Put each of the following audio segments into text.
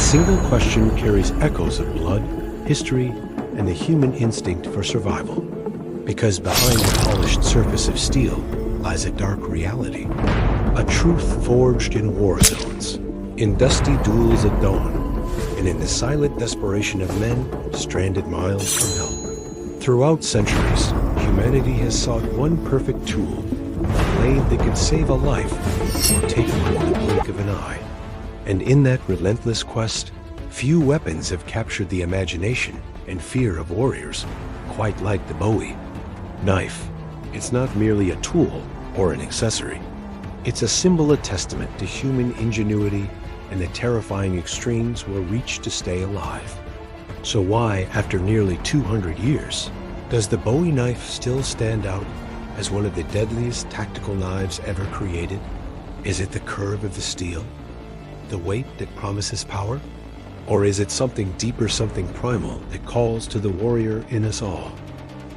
single question carries echoes of blood, history, and the human instinct for survival. Because behind the polished surface of steel lies a dark reality, a truth forged in war zones, in dusty duels at dawn, and in the silent desperation of men stranded miles from help. Throughout centuries, humanity has sought one perfect tool, a blade that could save a life or take one in the blink of an eye. And in that relentless quest, few weapons have captured the imagination and fear of warriors, quite like the Bowie knife. It's not merely a tool or an accessory. It's a symbol, a testament to human ingenuity and the terrifying extremes we'll reach to stay alive. So why, after nearly 200 years, does the Bowie knife still stand out as one of the deadliest tactical knives ever created? Is it the curve of the steel? The weight that promises power? Or is it something deeper, something primal that calls to the warrior in us all?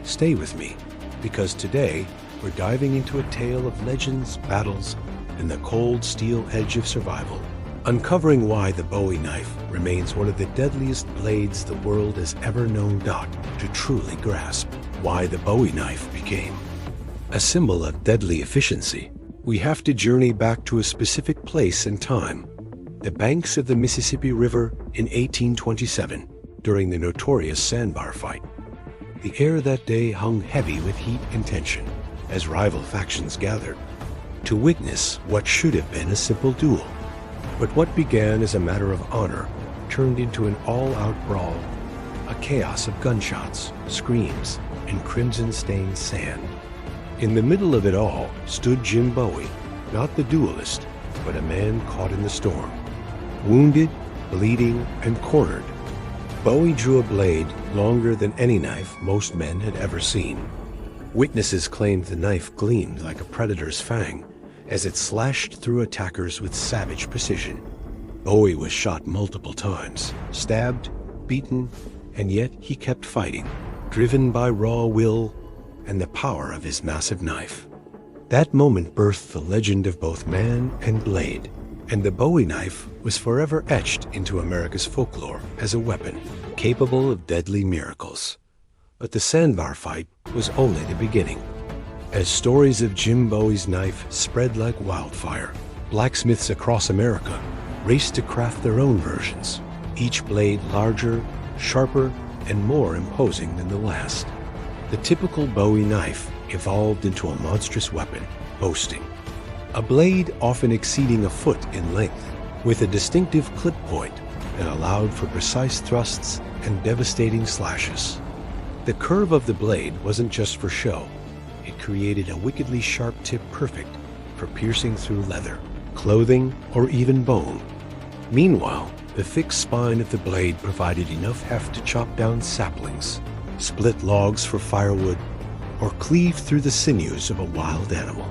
Stay with me, because today we're diving into a tale of legends, battles, and the cold steel edge of survival, uncovering why the Bowie knife remains one of the deadliest blades the world has ever known to truly grasp. Why the Bowie knife became a symbol of deadly efficiency. We have to journey back to a specific place and time, the banks of the Mississippi River in 1827, during the notorious Sandbar Fight. The air that day hung heavy with heat and tension as rival factions gathered to witness what should have been a simple duel. But what began as a matter of honor turned into an all-out brawl, a chaos of gunshots, screams, and crimson-stained sand. In the middle of it all stood Jim Bowie, not the duelist, but a man caught in the storm. Wounded, bleeding, and cornered, Bowie drew a blade longer than any knife most men had ever seen. Witnesses claimed the knife gleamed like a predator's fang as it slashed through attackers with savage precision. Bowie was shot multiple times, stabbed, beaten, and yet he kept fighting, driven by raw will and the power of his massive knife. That moment birthed the legend of both man and blade, and the Bowie knife was forever etched into America's folklore as a weapon capable of deadly miracles. But the Sandbar Fight was only the beginning. As stories of Jim Bowie's knife spread like wildfire, blacksmiths across America raced to craft their own versions, each blade larger, sharper, and more imposing than the last. The typical Bowie knife evolved into a monstrous weapon, boasting a blade often exceeding a foot in length, with a distinctive clip point that allowed for precise thrusts and devastating slashes. The curve of the blade wasn't just for show. It created a wickedly sharp tip perfect for piercing through leather, clothing, or even bone. Meanwhile, the thick spine of the blade provided enough heft to chop down saplings, split logs for firewood, or cleave through the sinews of a wild animal.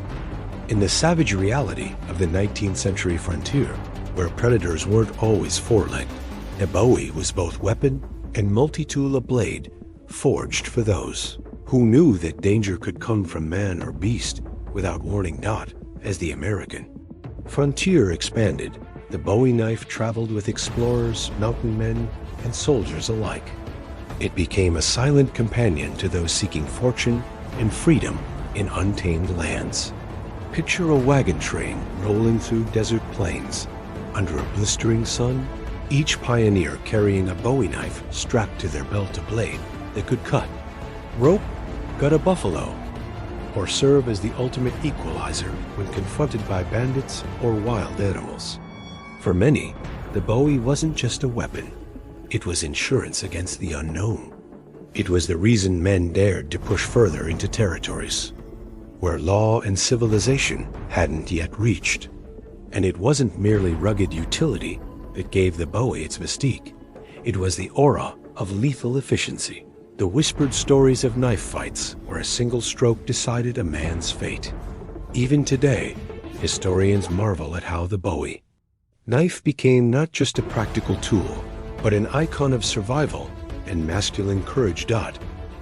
In the savage reality of the 19th century frontier, where predators weren't always four-legged, the Bowie was both weapon and multi-tool, a blade forged for those who knew that danger could come from man or beast without warning. As the American frontier expanded, the Bowie knife traveled with explorers, mountain men, and soldiers alike. It became a silent companion to those seeking fortune and freedom in untamed lands. Picture a wagon train rolling through desert plains under a blistering sun, each pioneer carrying a Bowie knife strapped to their belt, a blade that could cut, rope, gut a buffalo, or serve as the ultimate equalizer when confronted by bandits or wild animals. For many, the Bowie wasn't just a weapon. It was insurance against the unknown. It was the reason men dared to push further into territories where law and civilization hadn't yet reached. And it wasn't merely rugged utility that gave the Bowie its mystique. It was the aura of lethal efficiency, the whispered stories of knife fights where a single stroke decided a man's fate. Even today, historians marvel at how the Bowie knife became not just a practical tool, but an icon of survival and masculine courage.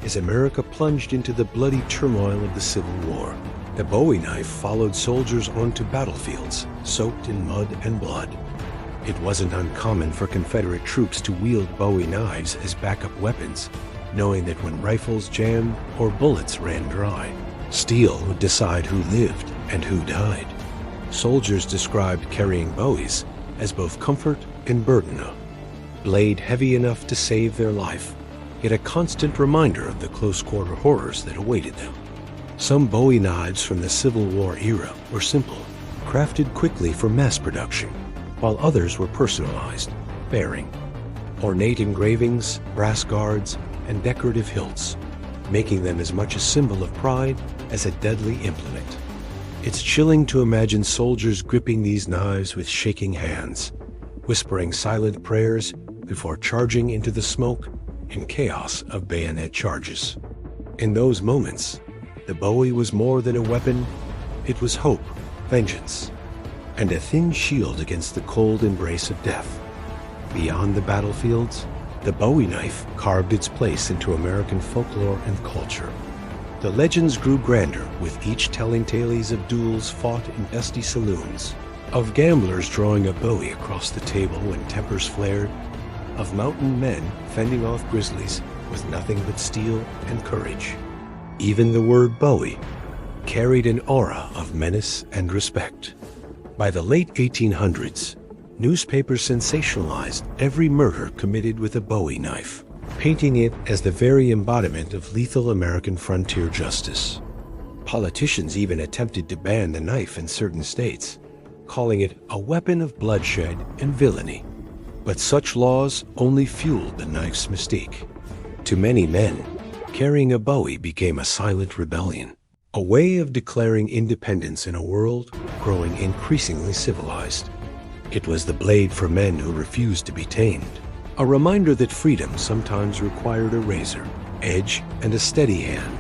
As America plunged into the bloody turmoil of the Civil War, the Bowie knife followed soldiers onto battlefields soaked in mud and blood. It wasn't uncommon for Confederate troops to wield Bowie knives as backup weapons, knowing that when rifles jammed or bullets ran dry, steel would decide who lived and who died. Soldiers described carrying Bowies as both comfort and burden, a blade heavy enough to save their life, yet a constant reminder of the close-quarter horrors that awaited them. Some Bowie knives from the Civil War era were simple, crafted quickly for mass production, while others were personalized, bearing ornate engravings, brass guards, and decorative hilts, making them as much a symbol of pride as a deadly implement. It's chilling to imagine soldiers gripping these knives with shaking hands, whispering silent prayers before charging into the smoke and chaos of bayonet charges. In those moments, the Bowie was more than a weapon. It was hope, vengeance, and a thin shield against the cold embrace of death. Beyond the battlefields, the Bowie knife carved its place into American folklore and culture. The legends grew grander, with each telling tales of duels fought in dusty saloons, of gamblers drawing a Bowie across the table when tempers flared, of mountain men fending off grizzlies with nothing but steel and courage. Even the word Bowie carried an aura of menace and respect. By the late 1800s, newspapers sensationalized every murder committed with a Bowie knife, painting it as the very embodiment of lethal American frontier justice. Politicians even attempted to ban the knife in certain states, calling it a weapon of bloodshed and villainy. But such laws only fueled the knife's mystique. To many men, carrying a Bowie became a silent rebellion, a way of declaring independence in a world growing increasingly civilized. It was the blade for men who refused to be tamed, a reminder that freedom sometimes required a razor, edge, and a steady hand.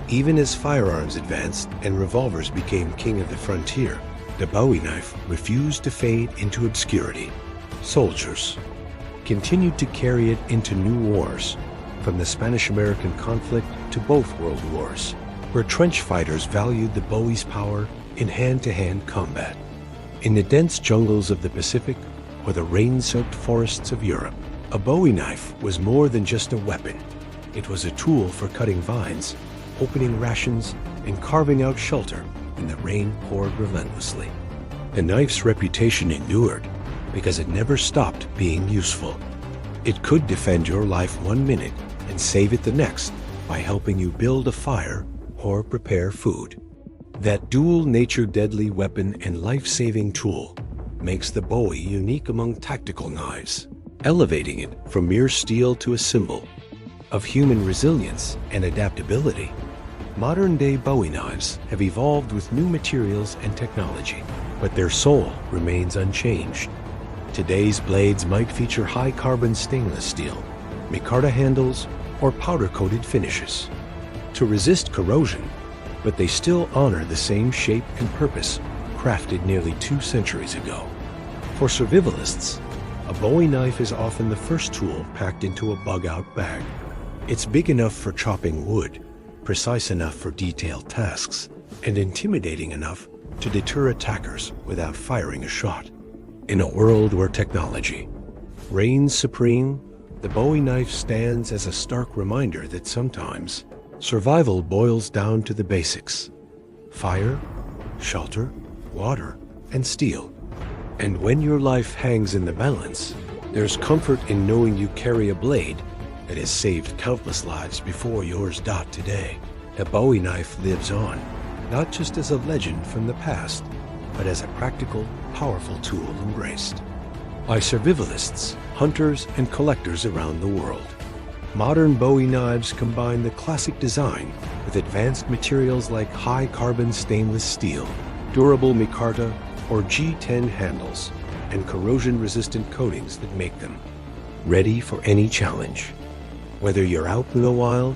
Even as firearms advanced and revolvers became king of the frontier, the Bowie knife refused to fade into obscurity. Soldiers continued to carry it into new wars, from the Spanish-American conflict to both world wars, where trench fighters valued the Bowie's power in hand-to-hand combat. In the dense jungles of the Pacific or the rain-soaked forests of Europe, a Bowie knife was more than just a weapon. It was a tool for cutting vines, opening rations, and carving out shelter when the rain poured relentlessly. The knife's reputation endured because it never stopped being useful. It could defend your life one minute and save it the next by helping you build a fire or prepare food. That dual-nature deadly weapon and life-saving tool makes the Bowie unique among tactical knives, elevating it from mere steel to a symbol of human resilience and adaptability. Modern-day Bowie knives have evolved with new materials and technology, but their soul remains unchanged. Today's blades might feature high-carbon stainless steel, micarta handles, or powder-coated finishes to resist corrosion, but they still honor the same shape and purpose crafted nearly 2 centuries ago. For survivalists, a Bowie knife is often the first tool packed into a bug-out bag. It's big enough for chopping wood, precise enough for detailed tasks, and intimidating enough to deter attackers without firing a shot. In a world where technology reigns supreme, the Bowie knife stands as a stark reminder that sometimes survival boils down to the basics: fire, shelter, water, and steel. And when your life hangs in the balance, there's comfort in knowing you carry a blade that has saved countless lives before yours dot today. The Bowie knife lives on, not just as a legend from the past, but as a practical, powerful tool embraced by survivalists, hunters, and collectors around the world. Modern Bowie knives combine the classic design with advanced materials like high-carbon stainless steel, durable micarta or G10 handles, and corrosion-resistant coatings that make them ready for any challenge. Whether you're out in the wild,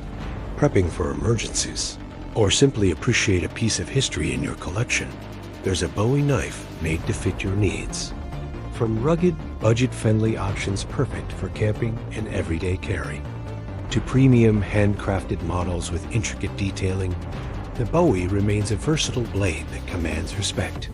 prepping for emergencies, or simply appreciate a piece of history in your collection, there's a Bowie knife made to fit your needs. From rugged, budget-friendly options perfect for camping and everyday carry, to premium handcrafted models with intricate detailing, the Bowie remains a versatile blade that commands respect.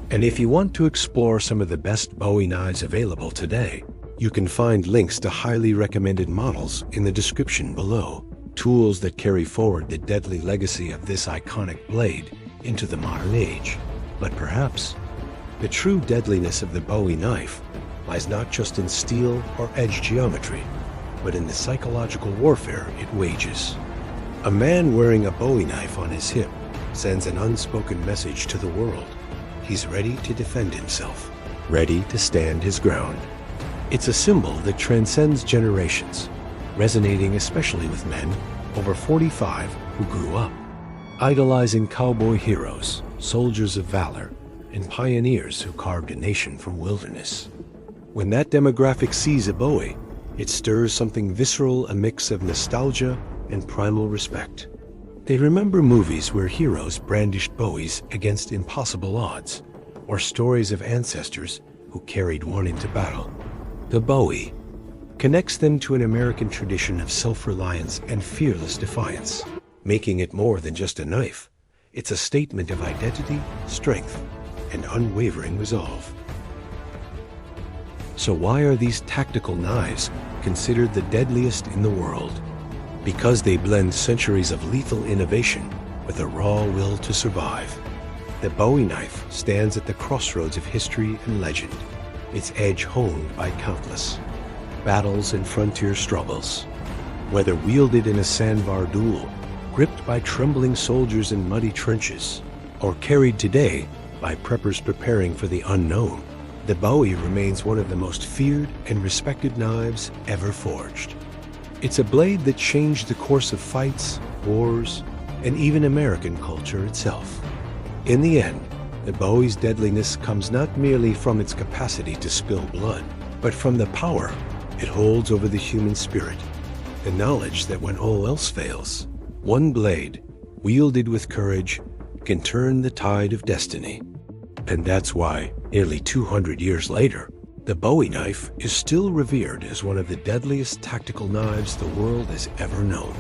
And if you want to explore some of the best Bowie knives available today, you can find links to highly recommended models in the description below. Tools that carry forward the deadly legacy of this iconic blade into the modern age. But perhaps the true deadliness of the Bowie knife lies not just in steel or edge geometry, but in the psychological warfare it wages. A man wearing a Bowie knife on his hip sends an unspoken message to the world. He's ready to defend himself, ready to stand his ground. It's a symbol that transcends generations, resonating especially with men over 45 who grew up idolizing cowboy heroes, soldiers of valor, and pioneers who carved a nation from wilderness. When that demographic sees a Bowie, it stirs something visceral, a mix of nostalgia and primal respect. They remember movies where heroes brandished Bowies against impossible odds, or stories of ancestors who carried one into battle. The Bowie connects them to an American tradition of self-reliance and fearless defiance, making it more than just a knife. It's a statement of identity, strength, and unwavering resolve. So why are these tactical knives considered the deadliest in the world? Because they blend centuries of lethal innovation with a raw will to survive. The Bowie knife stands at the crossroads of history and legend, its edge honed by countless battles and frontier struggles. Whether wielded in a sandbar duel, gripped by trembling soldiers in muddy trenches, or carried today by preppers preparing for the unknown, the Bowie remains one of the most feared and respected knives ever forged. It's a blade that changed the course of fights, wars, and even American culture itself. In the end, the Bowie's deadliness comes not merely from its capacity to spill blood, but from the power it holds over the human spirit, the knowledge that when all else fails, one blade, wielded with courage, can turn the tide of destiny. And that's why, nearly 200 years later, the Bowie knife is still revered as one of the deadliest tactical knives the world has ever known.